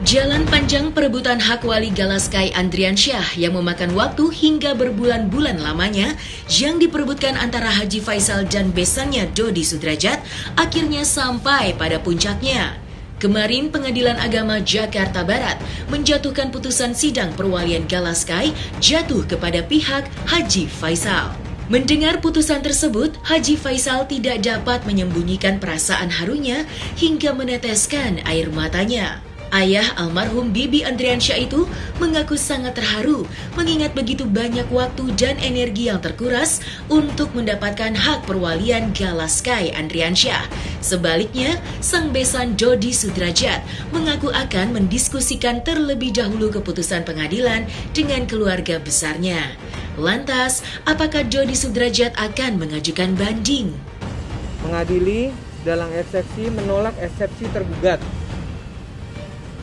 Jalan panjang perebutan hak wali Galaskai Andriansyah yang memakan waktu hingga berbulan-bulan lamanya yang diperebutkan antara Haji Faisal dan besannya Dodi Sudrajat akhirnya sampai pada puncaknya. Kemarin Pengadilan Agama Jakarta Barat menjatuhkan putusan sidang perwalian Galaskai jatuh kepada pihak Haji Faisal. Mendengar putusan tersebut, Haji Faisal tidak dapat menyembunyikan perasaan harunya hingga meneteskan air matanya. Ayah almarhum Bibi Andriansyah itu mengaku sangat terharu mengingat begitu banyak waktu dan energi yang terkuras untuk mendapatkan hak perwalian Galaskai Andriansyah. Sebaliknya, sang besan Dodi Sudrajat mengaku akan mendiskusikan terlebih dahulu keputusan pengadilan dengan keluarga besarnya. Lantas, apakah Dodi Sudrajat akan mengajukan banding? Mengadili dalam eksepsi menolak eksepsi tergugat.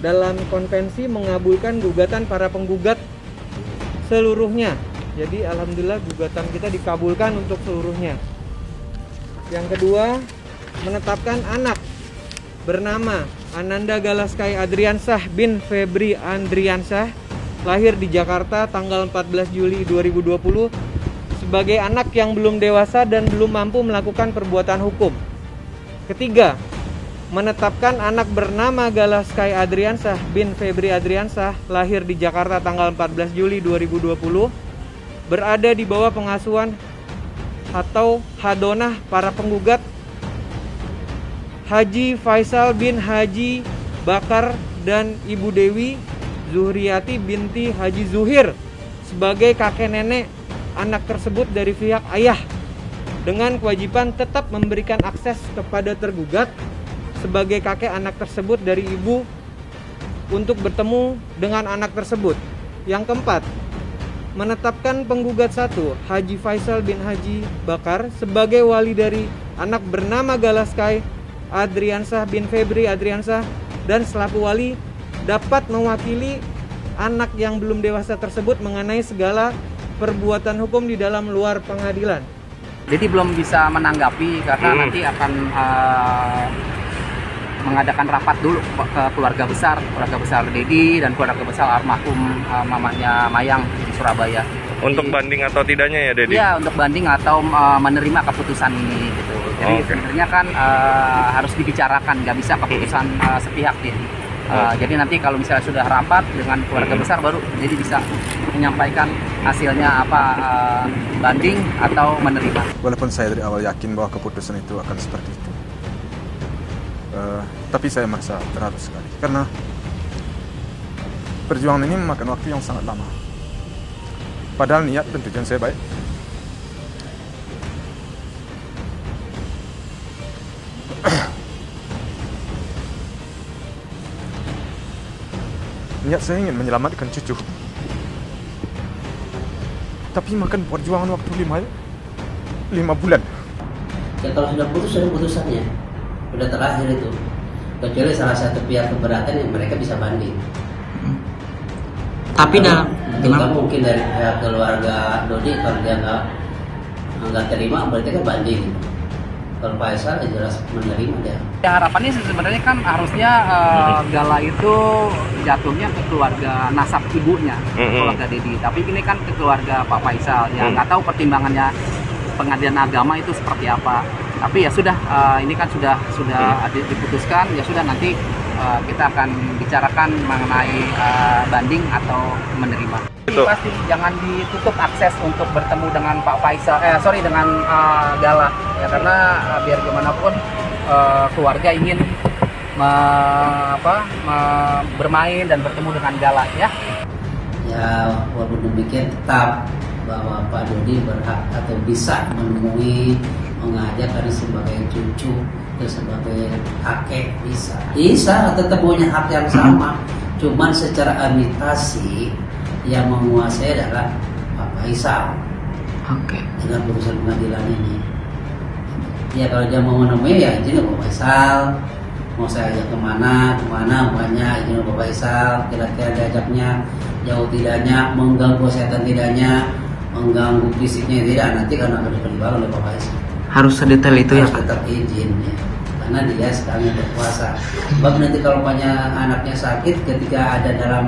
Dalam konvensi mengabulkan gugatan para penggugat seluruhnya. Jadi alhamdulillah gugatan kita dikabulkan untuk seluruhnya. Yang kedua, menetapkan anak bernama Ananda Galaskai Andriansyah bin Febri Andriansyah, lahir di Jakarta tanggal 14 Juli 2020, sebagai anak yang belum dewasa dan belum mampu melakukan perbuatan hukum. Ketiga, menetapkan anak bernama Galaskai Andriansyah bin Febri Andriansyah, lahir di Jakarta tanggal 14 Juli 2020, berada di bawah pengasuhan atau hadonah para penggugat Haji Faisal bin Haji Bakar dan Ibu Dewi Zuhriyati binti Haji Zuhir sebagai kakek nenek anak tersebut dari pihak ayah, dengan kewajiban tetap memberikan akses kepada tergugat sebagai kakek anak tersebut dari ibu untuk bertemu dengan anak tersebut. Yang keempat, menetapkan penggugat 1 Haji Faisal bin Haji Bakar sebagai wali dari anak bernama Galaskai Andriansyah bin Febri Andriansyah, dan selaku wali dapat mewakili anak yang belum dewasa tersebut mengenai segala perbuatan hukum di dalam luar pengadilan. Jadi belum bisa menanggapi karena nanti akan mengadakan rapat dulu ke keluarga besar Dedi dan keluarga besar almarhum mamanya Mayang di Surabaya. Untuk banding atau tidaknya ya, Dedi? Iya, untuk banding atau menerima keputusan ini gitu. Jadi sebenarnya kan harus dibicarakan, nggak bisa keputusan sepihak Dedi. Jadi nanti kalau misalnya sudah rapat dengan keluarga besar baru jadi bisa menyampaikan hasilnya apa, banding atau menerima. Walaupun saya dari awal yakin bahwa keputusan itu akan seperti itu, tapi saya merasa terharu sekali karena perjuangan ini memakan waktu yang sangat lama. Padahal niat dan tujuan saya baik. Niat saya ingin menyelamatkan cucu, tapi makan perjuangan waktu 5 bulan. Ya kalau sudah putus, sudah putusannya, sudah terakhir itu. Kecuali salah satu pihak keberatan yang mereka bisa banding. Tapi mungkin dari pihak keluarga Dodi, kalau dia nggak terima berarti kan banding. Kalau Faisal jelas menerima dia. Ya, harapannya sebenarnya kan harusnya Gala itu jatuhnya ke keluarga nasab ibunya, keluarga Dedi. Tapi ini kan ke keluarga Pak Faisal. Ya nggak tahu pertimbangannya Pengadilan Agama itu seperti apa. Tapi ya sudah, ini kan sudah diputuskan. Ya sudah, nanti kita akan bicarakan mengenai banding atau menerima. Itu pasti jangan ditutup akses untuk bertemu dengan Pak Faisal, dengan Gala ya, karena biar gimana pun keluarga ingin bermain dan bertemu dengan Gala ya. Ya walaupun demikian tetap bahwa Pak Dodi berhak atau bisa menemui, mengajak dari sebagai cucu atau sebagai kakek bisa tetap punya hak yang sama, cuman secara administrasi yang menguasai adalah Pak Faisal. Dengan putusan pengadilan ini. Ya kalau dia mau menemui ya izin Pak Faisal. Mau saya ajak kemana banyak izin Pak Faisal. Kira-kira diajaknya jauh tidaknya, mengganggu kesehatan tidaknya, mengganggu fisiknya tidak, nanti karena akan dipertimbangkan oleh Bapak Faisal. Harus sedetail itu ya Harus Pak? tetap izin ya. Karena dia sekarang yang berkuasa. Sebab nanti kalau banyak anaknya sakit ketika ada dalam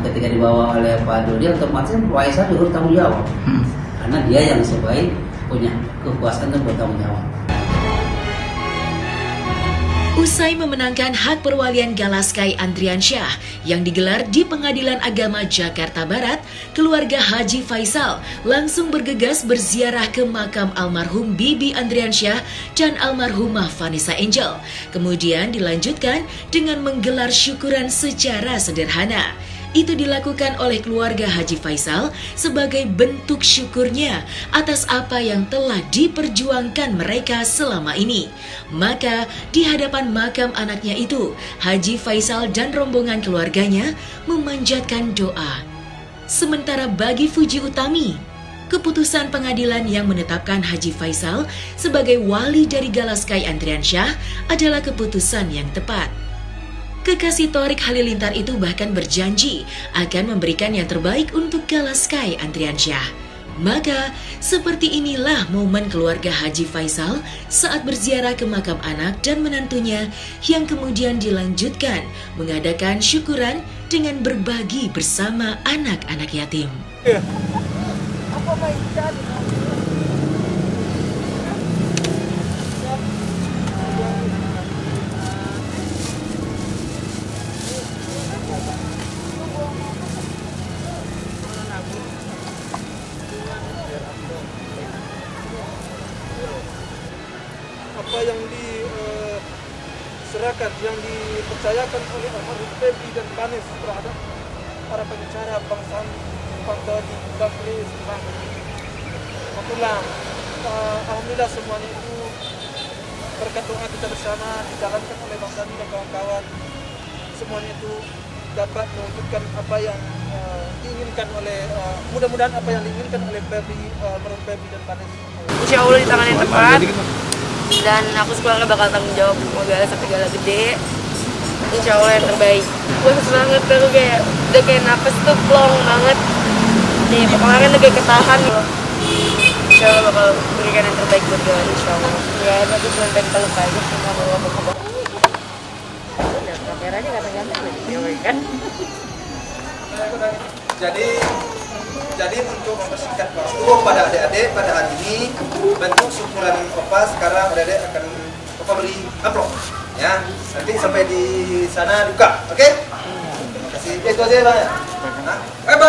ketika dibawa oleh Pak Dodi, otomatis Pak Faisal diurus tanggung jawab. Karena dia yang sebaik punya kekuasaan untuk bertanggung jawab. Usai memenangkan hak perwalian Galaskai Andriansyah yang digelar di Pengadilan Agama Jakarta Barat, keluarga Haji Faisal langsung bergegas berziarah ke makam almarhum Bibi Andriansyah dan almarhumah Vanessa Angel. Kemudian dilanjutkan dengan menggelar syukuran secara sederhana. Itu dilakukan oleh keluarga Haji Faisal sebagai bentuk syukurnya atas apa yang telah diperjuangkan mereka selama ini. Maka di hadapan makam anaknya itu, Haji Faisal dan rombongan keluarganya memanjatkan doa. Sementara bagi Fuji Utami, keputusan pengadilan yang menetapkan Haji Faisal sebagai wali dari Galaskai Andriansyah adalah keputusan yang tepat. Kekasih Thorik Halilintar itu bahkan berjanji akan memberikan yang terbaik untuk Galaskai Andriansyah. Maka, seperti inilah momen keluarga Haji Faisal saat berziarah ke makam anak dan menantunya yang kemudian dilanjutkan mengadakan syukuran dengan berbagi bersama anak-anak yatim. Apa yang diserahkan, yang dipercayakan oleh almarhum Pebi dan Panis terhadap para pengacara Bang Sandi, Bang Dodi, Bang Kris, Bang Makulang. Alhamdulillah semuanya itu berkat doa kita bersama dijalankan oleh Bang Sandi dan kawan-kawan. Semuanya itu dapat mewujudkan apa yang diinginkan oleh mudah-mudahan apa yang diinginkan oleh Pebi, almarhum Pebi dan Panis. Insya Allah di tangan yang tepat. Dan aku sekeluarga bakal tanggung jawab mau gala sampai gala gede. Insya Allah yang terbaik. Bagus banget, aku kayak udah kayak napas tuh plong banget. Nih kemarin udah kayak ketahan loh. Insya Allah bakal berikan yang terbaik buat gala, insya Allah. Ya aku cuma pengen peluk aja sama bawa-bawa. Udah kameranya ganteng-ganteng lagi kan. Jadi untuk mempersingkat waktu pada adik-adik pada hari ini bentuk syukuran Opa sekarang adik-adik akan Opa beri amplop ya, nanti sampai di sana duka, oke? Kasih itu aja Bang ya. Bang.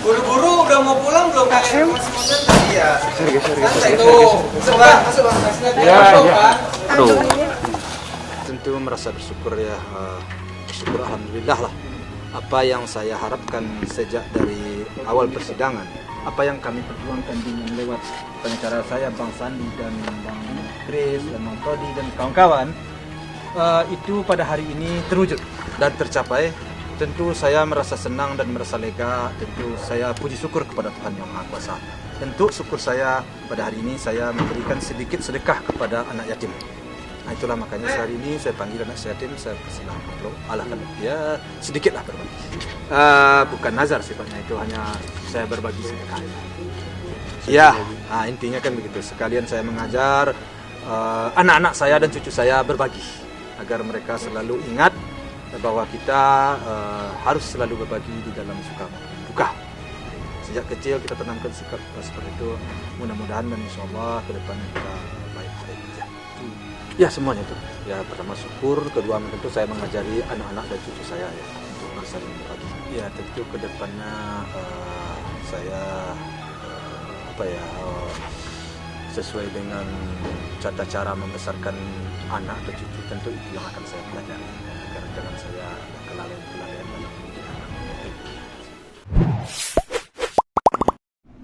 Buru-buru udah mau pulang belum kalian masing-masing? Iya. Santai tuh. Masuk Bang. Ya. Aduh. Tentu merasa bersyukur ya, bersyukur alhamdulillah lah. Apa yang saya harapkan sejak dari awal persidangan, apa yang kami perjuangkan dengan lewat pengacara saya Bang Sandi dan Bang Kris dan Bang Todi dan kawan-kawan, itu pada hari ini terwujud dan tercapai. Tentu saya merasa senang dan merasa lega. Tentu saya puji syukur kepada Tuhan Yang Maha Kuasa. Tentu syukur saya pada hari ini saya memberikan sedikit sedekah kepada anak yatim. Nah, itulah makanya sehari ini saya panggil anak yatim, saya persilakan amplop, alahkan ya sedikitlah berbagi. Bukan nazar sifatnya, itu hanya saya berbagi sedekah. Ya, nah, intinya kan begitu. Sekalian saya mengajar anak-anak saya dan cucu saya berbagi agar mereka selalu ingat bahwa kita harus selalu berbagi di dalam suka duka. Sejak kecil kita tanamkan sikap seperti itu. Mudah-mudahan dan insya Allah ke depan kita baik-baik saja. Ya semuanya itu. Ya pertama syukur, kedua tentu saya mengajari anak-anak dan cucu saya ya untuk saling berbagi. Ya tentu ke depannya saya sesuai dengan tata cara membesarkan anak atau cucu, tentu itu yang akan saya pelajari agar jangan saya kelalaian dalam pendidikan.